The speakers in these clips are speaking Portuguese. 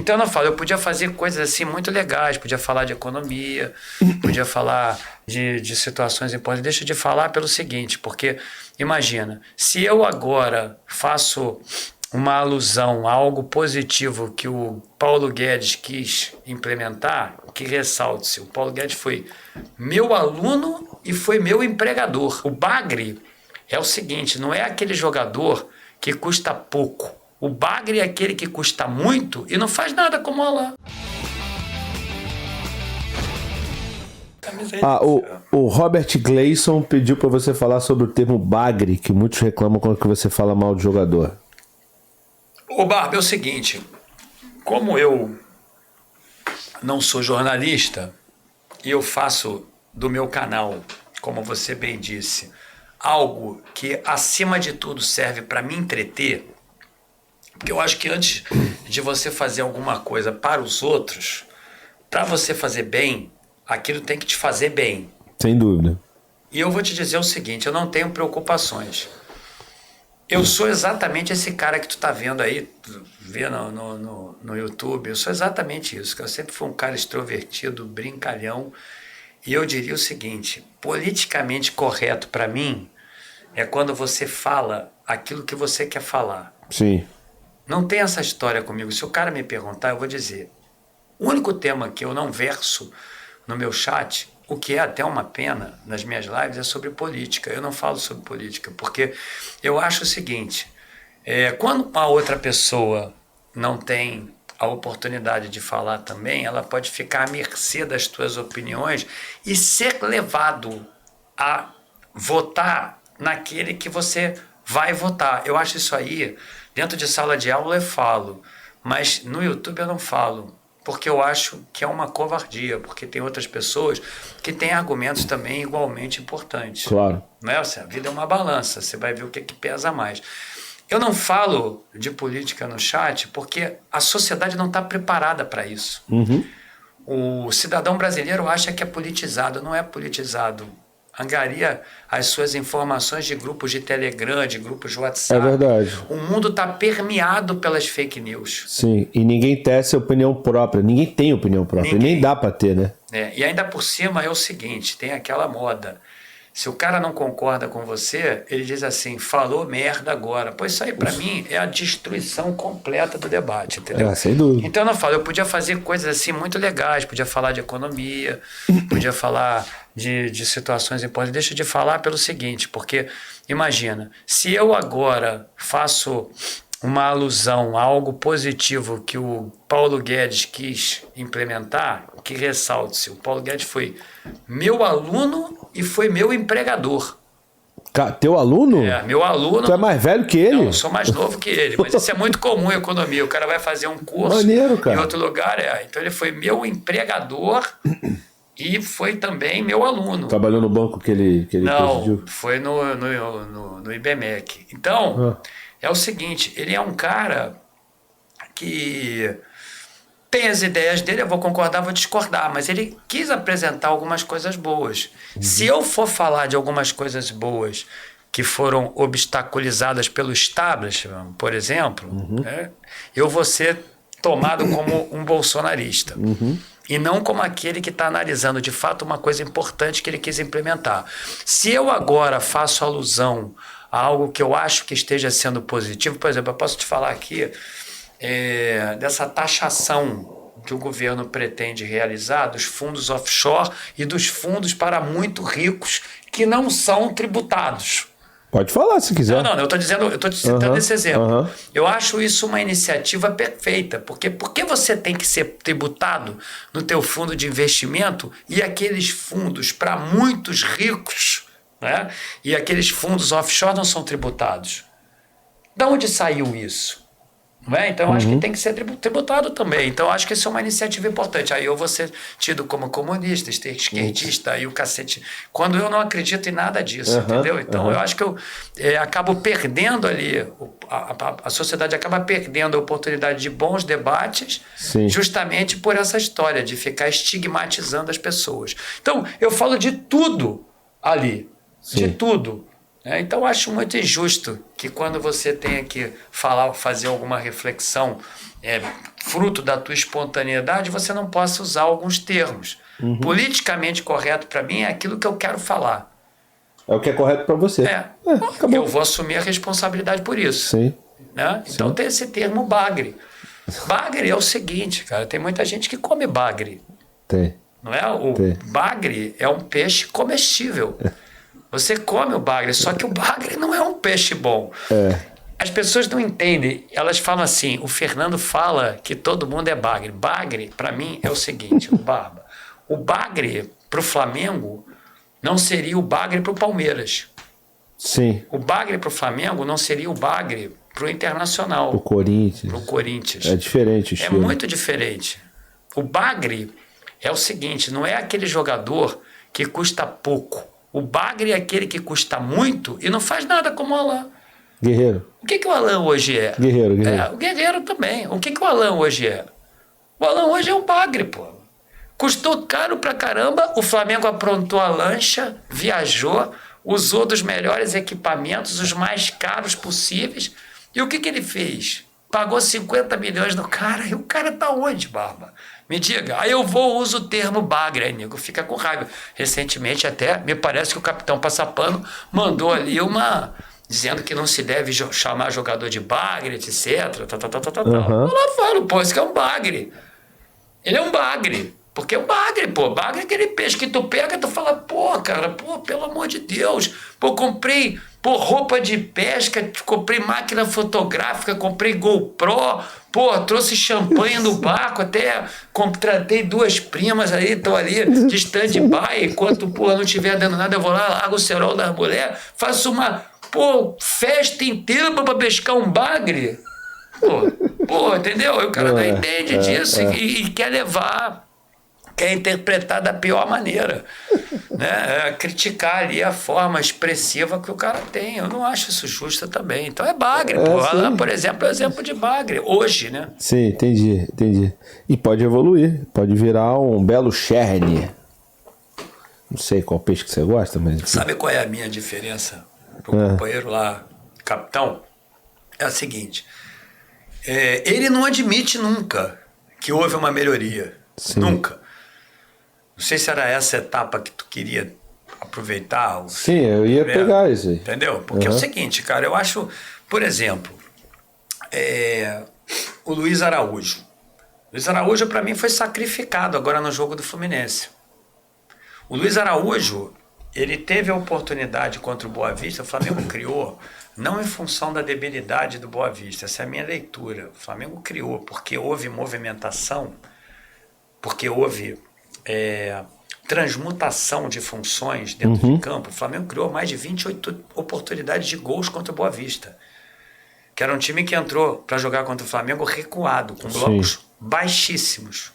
Então eu não falo, eu podia fazer coisas assim muito legais, podia falar de economia, podia falar de situações importantes. Deixa de falar pelo seguinte, porque imagina, se eu agora faço uma alusão a algo positivo que o Paulo Guedes quis implementar, que ressalte-se, o Paulo Guedes foi meu aluno e foi meu empregador. O bagre é o seguinte, não é aquele jogador que custa pouco. O bagre é aquele que custa muito e não faz nada como o Alain. O Robert Gleison pediu para você falar sobre o termo bagre, que muitos reclamam quando você fala mal de jogador. Ô Barba, é o seguinte, como eu não sou jornalista e eu faço do meu canal, como você bem disse, algo que acima de tudo serve para me entreter, porque eu acho que antes de você fazer alguma coisa para os outros, para você fazer bem, aquilo tem que te fazer bem. Sem dúvida. E eu vou te dizer o seguinte, eu não tenho preocupações. Eu sou exatamente esse cara que tu tá vendo aí, vê no YouTube, eu sou exatamente isso, que eu sempre fui um cara extrovertido, brincalhão, e eu diria o seguinte, politicamente correto para mim é quando você fala aquilo que você quer falar. Sim. Não tem essa história comigo, se o cara me perguntar, eu vou dizer, o único tema que eu não verso no meu chat, o que é até uma pena nas minhas lives, é sobre política. Eu não falo sobre política, porque eu acho o seguinte, quando uma outra pessoa não tem a oportunidade de falar também, ela pode ficar à mercê das tuas opiniões e ser levado a votar naquele que você vai votar. Eu acho isso aí, dentro de sala de aula eu falo, mas no YouTube eu não falo. Porque eu acho que é uma covardia, porque tem outras pessoas que têm argumentos também igualmente importantes. Claro. Não é? A vida é uma balança, você vai ver o que pesa mais. Eu não falo de política no chat porque a sociedade não está preparada para isso. Uhum. O cidadão brasileiro acha que é politizado, não é politizado. Angaria as suas informações de grupos de Telegram, de grupos de WhatsApp. É verdade. O mundo está permeado pelas fake news. Sim, e ninguém tece opinião própria. Ninguém tem opinião própria, nem dá para ter, né? E ainda por cima é o seguinte, tem aquela moda. Se o cara não concorda com você, ele diz assim, falou merda agora. Pois isso aí para mim é a destruição completa do debate, entendeu? Sem dúvida. Então eu não falo, eu podia fazer coisas assim muito legais, podia falar de economia, podia falar de situações importantes. Deixa de falar pelo seguinte, porque imagina, se eu agora faço uma alusão a algo positivo que o Paulo Guedes quis implementar, que ressalte-se, o Paulo Guedes foi meu aluno e foi meu empregador. Teu aluno? Meu aluno. Tu é mais velho que ele? Não, eu sou mais novo que ele, mas isso é muito comum em economia. O cara vai fazer um curso Maneiro, cara. em outro lugar, Então ele foi meu empregador e foi também meu aluno. Trabalhou no banco que ele Não, presidiu? foi no IBMEC. Então, é o seguinte, ele é um cara que tem as ideias dele, eu vou concordar, vou discordar, mas ele quis apresentar algumas coisas boas. Uhum. Se eu for falar de algumas coisas boas que foram obstaculizadas pelo establishment, por exemplo, eu vou ser tomado como um bolsonarista. Uhum. E não como aquele que está analisando de fato uma coisa importante que ele quis implementar. Se eu agora faço alusão a algo que eu acho que esteja sendo positivo, por exemplo, eu posso te falar aqui dessa taxação que o governo pretende realizar dos fundos offshore e dos fundos para muito ricos que não são tributados. Pode falar se quiser. Não, eu estou te citando esse exemplo. Eu acho isso uma iniciativa perfeita, porque por que você tem que ser tributado no teu fundo de investimento e aqueles fundos para muitos ricos, né? E aqueles fundos offshore não são tributados? De onde saiu isso? Não é? Então, eu acho que tem que ser tributado também. Então, eu acho que isso é uma iniciativa importante. Aí eu vou ser tido como comunista, esquerdista e o cacete. Quando eu não acredito em nada disso, entendeu? Então, eu acho que eu acabo perdendo ali, a sociedade acaba perdendo a oportunidade de bons debates, justamente por essa história de ficar estigmatizando as pessoas. Então, eu falo de tudo ali, de tudo. Então, eu acho muito injusto que quando você tenha que fazer alguma reflexão fruto da tua espontaneidade, você não possa usar alguns termos. Politicamente correto para mim é aquilo que eu quero falar. É o que é correto para você. Acabou. Eu vou assumir a responsabilidade por isso. Sim. Né? Então tem esse termo bagre. Bagre é o seguinte, cara, tem muita gente que come bagre. Tem. Não é? Bagre é um peixe comestível. Você come o bagre, só que o bagre não é um peixe bom. As pessoas não entendem, elas falam assim, o Fernando fala que todo mundo é bagre. Bagre, para mim, é o seguinte, o bagre pro Flamengo não seria o bagre pro Palmeiras. Sim. O bagre pro Flamengo não seria o bagre pro Internacional. Pro Corinthians. Pro Corinthians. É diferente o estilo. É muito diferente. O bagre é o seguinte, não é aquele jogador que custa pouco. O bagre é aquele que custa muito e não faz nada como o Alain. Guerreiro. O que o Alain hoje é? Guerreiro. O Guerreiro também. O que o Alain hoje é? O Alain hoje é um bagre, pô. Custou caro pra caramba, o Flamengo aprontou a lancha, viajou, usou dos melhores equipamentos, os mais caros possíveis. E o que ele fez? Pagou 50 milhões no cara, e o cara tá onde, Barba? Me diga. Aí eu uso o termo bagre, aí nego fica com raiva. Recentemente até, me parece que o capitão Passapano mandou ali dizendo que não se deve chamar jogador de bagre, etc. Eu lá falo, pô, esse aqui é um bagre. Ele é um bagre. Porque é um bagre, pô. Bagre é aquele peixe que tu pega e tu fala, pô, cara, pô, pelo amor de Deus. Pô, comprei roupa de pesca, comprei máquina fotográfica, comprei GoPro, pô, trouxe champanhe no barco, até contratei 2 primas aí, estão ali de stand-by, enquanto, pô, não estiver dando nada, eu vou lá, largo o cerol das mulheres, faço uma, festa inteira pra pescar um bagre. Pô, entendeu? O cara não entende disso e quer levar... quer interpretar da pior maneira, né? Criticar ali a forma expressiva que o cara tem. Eu não acho isso justo também. Então é bagre, pô. Alain, por exemplo, é exemplo de bagre, hoje, né? Sim, entendi. E pode evoluir, pode virar um belo cherne. Não sei qual peixe que você gosta, mas... Sabe qual é a minha diferença pro companheiro lá, capitão? É a seguinte, ele não admite nunca que houve uma melhoria. Sim. Nunca. Não sei se era essa etapa que tu queria aproveitar. Sim, eu ia pegar isso aí. Entendeu? Porque é o seguinte, cara, eu acho, por exemplo, o Luiz Araújo. O Luiz Araújo, para mim, foi sacrificado agora no jogo do Fluminense. O Luiz Araújo, ele teve a oportunidade contra o Boa Vista, o Flamengo criou, não em função da debilidade do Boa Vista, essa é a minha leitura. O Flamengo criou porque houve movimentação, porque houve... transmutação de funções dentro de campo. O Flamengo criou mais de 28 oportunidades de gols contra o Boa Vista, que era um time que entrou para jogar contra o Flamengo recuado, com blocos baixíssimos.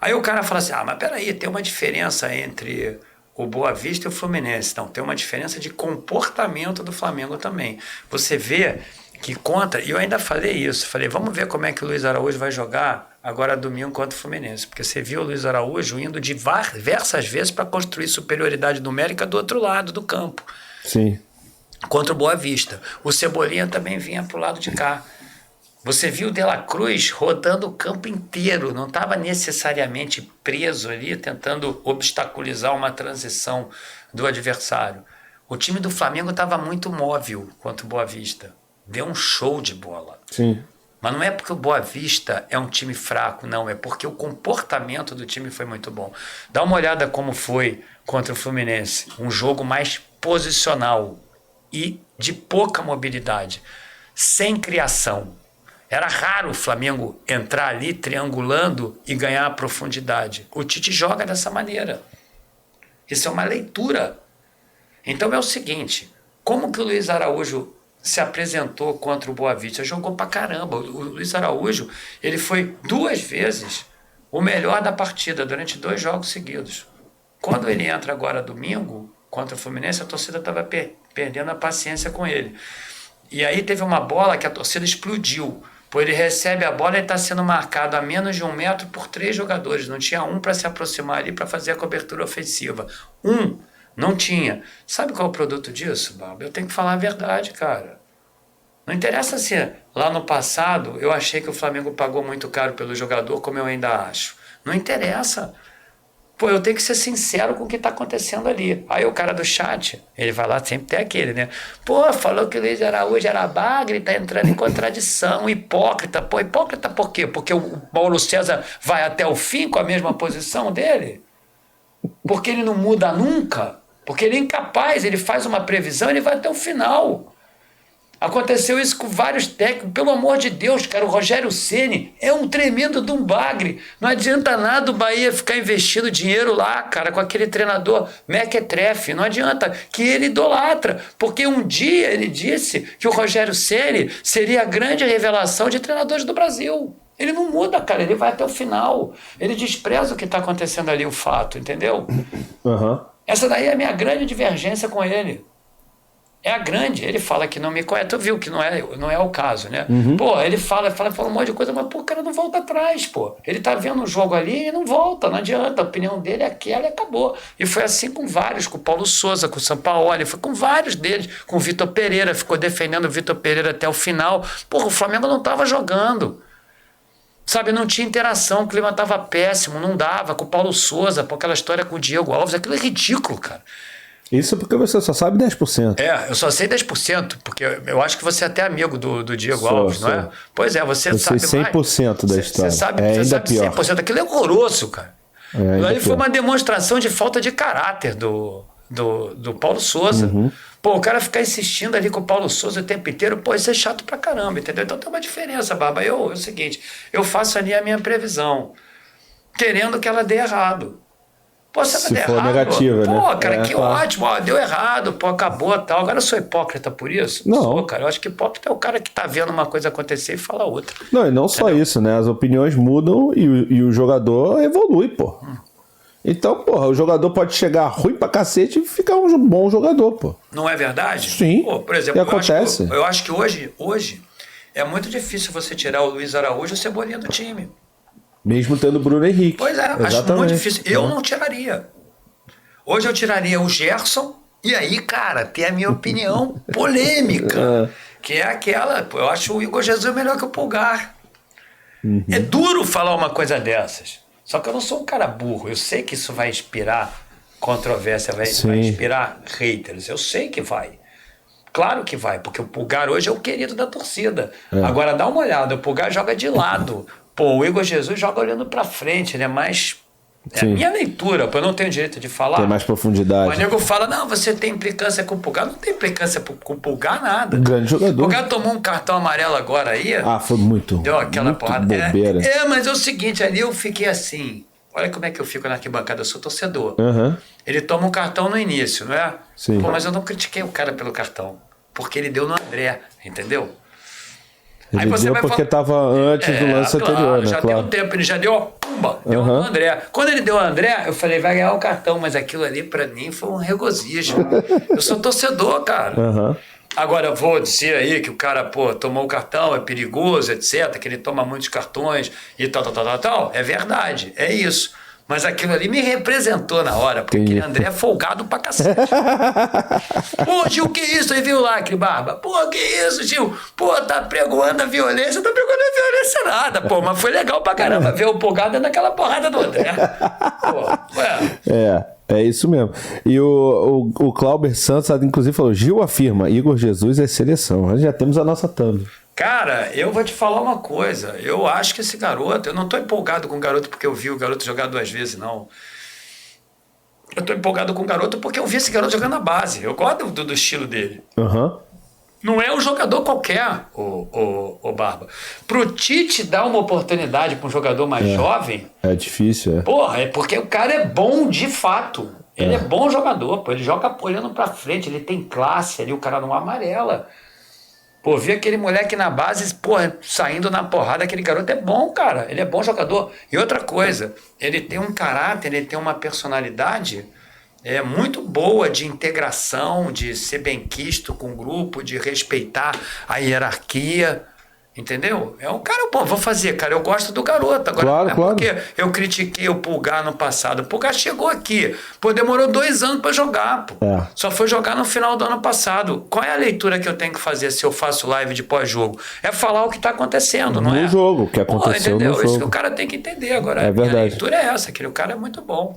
Aí o cara fala assim, mas peraí, tem uma diferença entre o Boa Vista e o Fluminense. Não, tem uma diferença de comportamento do Flamengo também. Você vê que conta, e eu ainda falei isso, vamos ver como é que o Luiz Araújo vai jogar agora domingo contra o Fluminense, porque você viu o Luiz Araújo indo diversas vezes para construir superioridade numérica do outro lado do campo. Sim. Contra o Boa Vista. O Cebolinha também vinha para o lado de cá. Você viu o De La Cruz rodando o campo inteiro, não estava necessariamente preso ali, tentando obstaculizar uma transição do adversário. O time do Flamengo estava muito móvel contra o Boa Vista. Deu um show de bola. Sim. Mas não é porque o Boa Vista é um time fraco, não. É porque o comportamento do time foi muito bom. Dá uma olhada como foi contra o Fluminense. Um jogo mais posicional e de pouca mobilidade. Sem criação. Era raro o Flamengo entrar ali triangulando e ganhar a profundidade. O Tite joga dessa maneira. Isso é uma leitura. Então é o seguinte. Como que o Luiz Araújo se apresentou contra o Boa Vista? Jogou pra caramba. O Luiz Araújo, ele foi 2 vezes o melhor da partida durante 2 jogos seguidos. Quando ele entra agora domingo contra o Fluminense, a torcida estava perdendo a paciência com ele. E aí teve uma bola que a torcida explodiu. Ele recebe a bola e está sendo marcado a menos de 1 metro por 3 jogadores. Não tinha um para se aproximar ali para fazer a cobertura ofensiva. Não tinha. Sabe qual é o produto disso, Barba? Eu tenho que falar a verdade, cara. Não interessa se lá no passado eu achei que o Flamengo pagou muito caro pelo jogador, como eu ainda acho. Não interessa. Pô, eu tenho que ser sincero com o que está acontecendo ali. Aí o cara do chat, ele vai lá, sempre tem aquele, né? Pô, falou que o Luiz Araújo era bagre, tá entrando em contradição, hipócrita. Pô, hipócrita por quê? Porque o Paulo César vai até o fim com a mesma posição dele? Porque ele não muda nunca? Porque ele é incapaz, ele faz uma previsão, ele vai até o final. Aconteceu isso com vários técnicos, pelo amor de Deus, cara, o Rogério Ceni é um tremendo de um bagre. Não adianta nada o Bahia ficar investindo dinheiro lá, cara, com aquele treinador mequetrefe, não adianta, que ele idolatra, porque um dia ele disse que o Rogério Ceni seria a grande revelação de treinadores do Brasil. Ele não muda, cara, ele vai até o final. Ele despreza o que está acontecendo ali, o fato, entendeu? Uhum. Essa daí é a minha grande divergência com ele. É a grande. Ele fala que não me conhece. Tu viu que não é o caso, né? Uhum. Pô, ele fala um monte de coisa, mas pô, o cara não volta atrás, pô. Ele tá vendo um jogo ali e não volta, não adianta. A opinião dele é aquela e acabou. E foi assim com vários, com o Paulo Souza, com o Sampaoli, foi com vários deles, com o Vitor Pereira, ficou defendendo o Vitor Pereira até o final. Porra, o Flamengo não tava jogando. Sabe, não tinha interação, o clima estava péssimo, não dava, com o Paulo Souza, por aquela história com o Diego Alves, aquilo é ridículo, cara. Isso porque você só sabe 10%. Eu só sei 10%, porque eu acho que você é até amigo do Diego Alves, não é? Pois é, você sabe 100% mais. Da história. Você sabe, ainda você sabe pior. 100%, aquilo é horroroso, cara. Aí foi pior. uma demonstração de falta de caráter do Paulo Souza. Uhum. Pô, o cara ficar insistindo ali com o Paulo Souza o tempo inteiro, pô, isso é chato pra caramba, entendeu? Então tem uma diferença, Barba. É o seguinte, eu faço ali a minha previsão, querendo que ela dê errado. Pô, se for errado, negativa, pô, né? Pô, cara, que ótimo, ó, deu errado, pô, acabou tal. Agora eu sou hipócrita por isso? Não. Sou, cara. Eu acho que hipócrita é o cara que tá vendo uma coisa acontecer e fala outra. Não, e não só isso, né? As opiniões mudam e o jogador evolui, pô. Então, porra, o jogador pode chegar ruim pra cacete e ficar um bom jogador, pô. Não é verdade? Sim. Pô, por exemplo, E acontece. Eu acho que hoje é muito difícil você tirar o Luiz Araújo e o Cebolinha do time. Mesmo tendo o Bruno Henrique. Pois é, Exatamente. acho muito difícil. Eu não tiraria. Hoje eu tiraria o Gerson e aí, cara, tem a minha opinião polêmica, que é aquela, eu acho o Igor Jesus melhor que o Pulgar. Uhum. É duro falar uma coisa dessas. Só que eu não sou um cara burro. Eu sei que isso vai inspirar controvérsia, vai inspirar haters. Eu sei que vai. Claro que vai, porque o Pulgar hoje é o querido da torcida. Agora dá uma olhada, o Pulgar joga de lado. Pô, o Igor Jesus joga olhando pra frente, ele é mais... É a minha leitura, pô, eu não tenho direito de falar. Tem mais profundidade. Mas o nego fala, não, você tem implicância com o Pulgar. Não tem implicância com o Pulgar, nada. Um grande jogador. O Pulgar tomou um cartão amarelo agora aí. Foi muito. Deu aquela muito porrada. bobeira. Mas é o seguinte, ali eu fiquei assim. Olha como é que eu fico na arquibancada, eu sou torcedor. Uhum. Ele toma um cartão no início, não é? Sim. Pô, mas eu não critiquei o cara pelo cartão. Porque ele deu no André, entendeu? Ele deu porque estava antes do lance anterior, né? Já deu um tempo, ele já deu, pumba, deu no André. Quando ele deu o André, eu falei, vai ganhar o cartão, mas aquilo ali pra mim foi um regozijo. Eu sou torcedor, cara. Agora eu vou dizer aí que o cara, pô, tomou o cartão, é perigoso, etc, que ele toma muitos cartões e tal. É verdade, é isso. Mas aquilo ali me representou na hora, porque aquele André é folgado pra cacete. Pô, Gil, que isso? Aí viu lá, aquele Barba. Pô, que isso, Gil? Pô, tá pregoando a violência. Tá pregoando a violência nada, pô. Mas foi legal pra caramba ver o Pulgado naquela porrada do André. Pô, ué. É isso mesmo. E o Clauber Santos, inclusive, falou: Gil afirma, Igor Jesus é seleção. Nós já temos a nossa thumb. Cara, eu vou te falar uma coisa. Eu acho que esse garoto... Eu não tô empolgado com o garoto porque eu vi o garoto jogar 2 vezes, não. Eu tô empolgado com o garoto porque eu vi esse garoto jogando na base. Eu gosto do estilo dele. Não é um jogador qualquer, o Barba. Pro Tite dar uma oportunidade para um jogador mais jovem... É difícil, Porra, é porque o cara é bom de fato. Ele é bom jogador, pô. Ele joga olhando pra frente, ele tem classe ali, o cara não amarela. Pô, vi aquele moleque na base, pô, saindo na porrada, aquele garoto é bom, cara. Ele é bom jogador. E outra coisa, ele tem um caráter, ele tem uma personalidade muito boa de integração, de ser benquisto com o grupo, de respeitar a hierarquia. Entendeu? É um cara bom, vou fazer, cara. Eu gosto do garoto. Agora, Claro, não é claro. porque eu critiquei o Pulgar no passado. O Pulgar chegou aqui. Pô, demorou 2 anos para jogar, pô. É. Só foi jogar no final do ano passado. Qual é a leitura que eu tenho que fazer se eu faço live de pós-jogo? É falar o que tá acontecendo, não é? No jogo, o que aconteceu no entendeu? jogo. Isso que o cara tem que entender agora. É verdade. A leitura é essa, que o cara é muito bom.